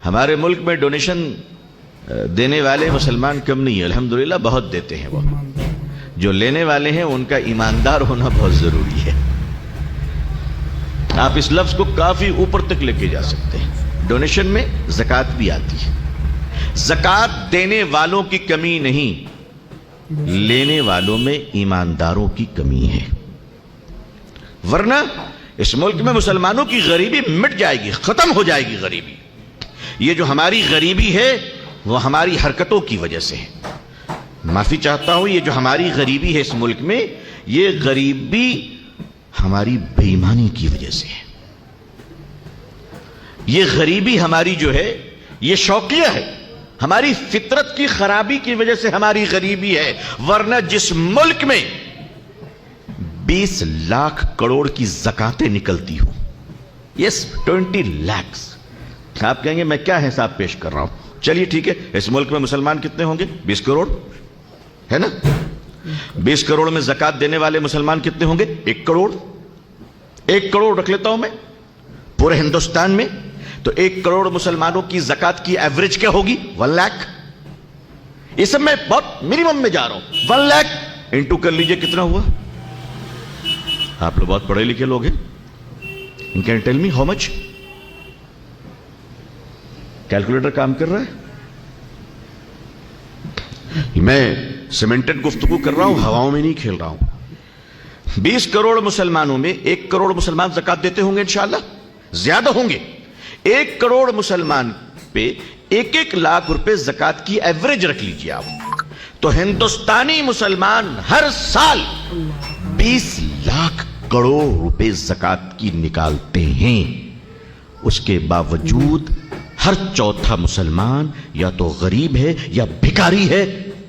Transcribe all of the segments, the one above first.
ہمارے ملک میں ڈونیشن دینے والے مسلمان کم نہیں ہے، الحمدللہ بہت دیتے ہیں وہ. جو لینے والے ہیں ان کا ایماندار ہونا بہت ضروری ہے. آپ اس لفظ کو کافی اوپر تک لے کے جا سکتے ہیں. ڈونیشن میں زکوٰۃ بھی آتی ہے. زکوٰۃ دینے والوں کی کمی نہیں، لینے والوں میں ایمانداروں کی کمی ہے. ورنہ اس ملک میں مسلمانوں کی غریبی مٹ جائے گی، ختم ہو جائے گی غریبی. یہ جو ہماری غریبی ہے وہ ہماری حرکتوں کی وجہ سے ہے. معافی چاہتا ہوں، یہ جو ہماری غریبی ہے اس ملک میں، یہ غریبی ہماری بے ایمانی کی وجہ سے ہے. یہ غریبی ہماری جو ہے یہ شوقیہ ہے، ہماری فطرت کی خرابی کی وجہ سے ہماری غریبی ہے. ورنہ جس ملک میں 20 لاکھ کروڑ کی زکاتیں نکلتی ہوں، یس 20 لاکھ، آپ کہیں گے میں کیا حساب پیش کر رہا ہوں. چلیے ٹھیک ہے، اس ملک میں مسلمان کتنے ہوں گے؟ 20 کروڑ ہے نا. 20 کروڑ میں زکات دینے والے مسلمان کتنے ہوں گے؟ 1 کروڑ. 1 کروڑ رکھ لیتا ہوں میں پورے ہندوستان میں. تو 1 کروڑ مسلمانوں کی زکات کی ایوریج کیا ہوگی؟ 1 لاکھ. یہ سب میں بہت منیمم میں جا رہا ہوں. 1 لاکھ انٹو کر لیجئے کتنا ہوا. آپ لوگ بہت پڑھے لکھے لوگ ہیں. Can you tell me how much? Calculator کام کر رہا ہے؟ میں سیمنٹڈ گفتگو کر رہا ہوں، ہواؤں میں نہیں کھیل رہا ہوں. 20 کروڑ مسلمانوں میں 1 کروڑ مسلمان زکات دیتے ہوں گے انشاءاللہ، زیادہ ہوں گے. 1 کروڑ مسلمان پہ 1 لاکھ روپے زکات کی ایوریج رکھ لیجیے آپ. تو ہندوستانی مسلمان ہر سال 20 لاکھ کروڑ روپے زکات کی نکالتے ہیں. اس کے باوجود ہر چوتھا مسلمان یا تو غریب ہے یا بھکاری ہے.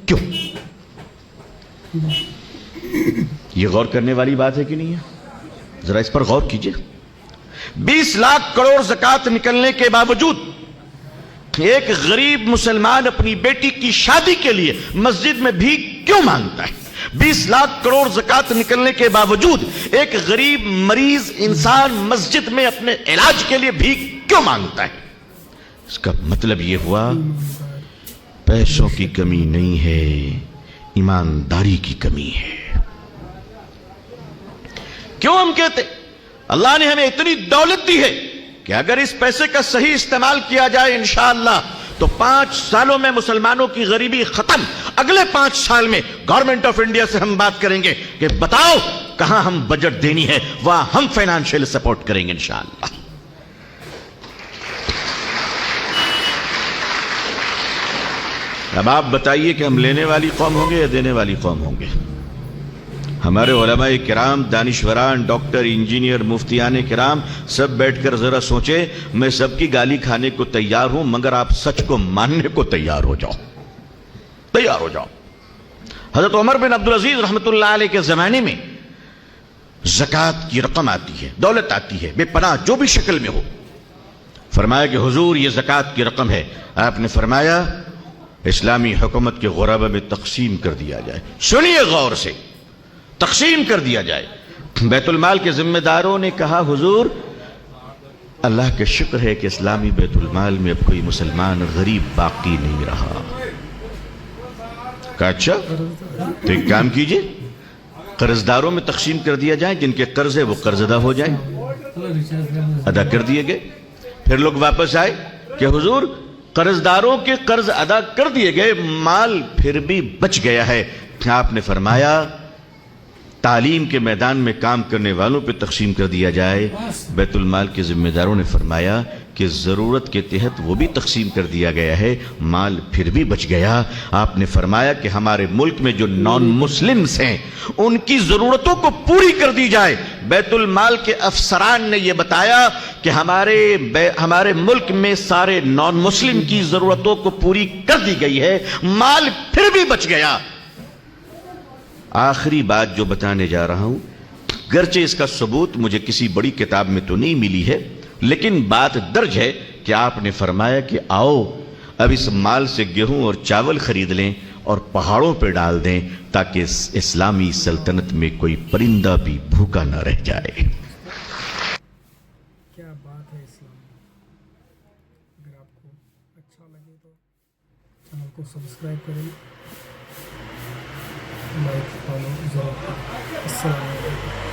کیوں؟ یہ غور کرنے والی بات ہے کہ نہیں ہے؟ ذرا اس پر غور کیجئے. 20 لاکھ کروڑ زکات نکلنے کے باوجود ایک غریب مسلمان اپنی بیٹی کی شادی کے لیے مسجد میں بھیک کیوں مانگتا ہے؟ 20 لاکھ کروڑ زکات نکلنے کے باوجود ایک غریب مریض انسان مسجد میں اپنے علاج کے لیے بھیک کیوں مانگتا ہے؟ اس کا مطلب یہ ہوا پیسوں کی کمی نہیں ہے، ایمانداری کی کمی ہے. کیوں ہم کہتے اللہ نے ہمیں اتنی دولت دی ہے کہ اگر اس پیسے کا صحیح استعمال کیا جائے انشاءاللہ تو 5 سالوں میں مسلمانوں کی غریبی ختم. اگلے 5 سال میں گورنمنٹ آف انڈیا سے ہم بات کریں گے کہ بتاؤ کہاں ہم بجٹ دینی ہے، وہاں ہم فائنانشیل سپورٹ کریں گے انشاءاللہ. اب آپ بتائیے کہ ہم لینے والی قوم ہوں گے یا دینے والی قوم ہوں گے؟ ہمارے علماء کرام، دانشوران، ڈاکٹر، انجینئر، مفتیان کرام سب بیٹھ کر ذرا سوچے. میں سب کی گالی کھانے کو تیار ہوں مگر آپ سچ کو ماننے کو تیار ہو جاؤ، تیار ہو جاؤ. حضرت عمر بن عبدالعزیز رحمت اللہ علیہ کے زمانے میں زکوٰۃ کی رقم آتی ہے، دولت آتی ہے بے پناہ جو بھی شکل میں ہو. فرمایا کہ حضور یہ زکوٰۃ کی رقم ہے. آپ نے فرمایا اسلامی حکومت کے غربا میں تقسیم کر دیا جائے. سنیے غور سے، تقسیم کر دیا جائے. بیت المال کے ذمہ داروں نے کہا حضور اللہ کا شکر ہے کہ اسلامی بیت المال میں اب کوئی مسلمان غریب باقی نہیں رہا. کہا اچھا تو ایک کام کیجئے، قرض داروں میں تقسیم کر دیا جائے، جن کے قرض ہے وہ قرض ادا ہو جائیں. ادا کر دیے گئے. پھر لوگ واپس آئے کہ حضور قرض داروں کے قرض ادا کر دیے گئے، مال پھر بھی بچ گیا ہے. آپ نے فرمایا تعلیم کے میدان میں کام کرنے والوں پہ تقسیم کر دیا جائے. بیت المال کے ذمہ داروں نے فرمایا کہ ضرورت کے تحت وہ بھی تقسیم کر دیا گیا ہے، مال پھر بھی بچ گیا. آپ نے فرمایا کہ ہمارے ملک میں جو نان مسلمز ہیں ان کی ضرورتوں کو پوری کر دی جائے. بیت المال کے افسران نے یہ بتایا کہ ہمارے ملک میں سارے نان مسلم کی ضرورتوں کو پوری کر دی گئی ہے، مال پھر بھی بچ گیا. آخری بات جو بتانے جا رہا ہوں، گرچہ اس کا ثبوت مجھے کسی بڑی کتاب میں تو نہیں ملی ہے، لیکن بات درج ہے کہ آپ نے فرمایا کہ آؤ اب اس مال سے گیہوں اور چاول خرید لیں اور پہاڑوں پہ ڈال دیں تاکہ اسلامی سلطنت میں کوئی پرندہ بھی بھوکا نہ رہ جائے. کیا بات ہے اسلام میں. اگر آپ کو اچھا لگے تو چینل کو سبسکرائب کریں, لائک فالو ضرور کریں. السلام علیکم.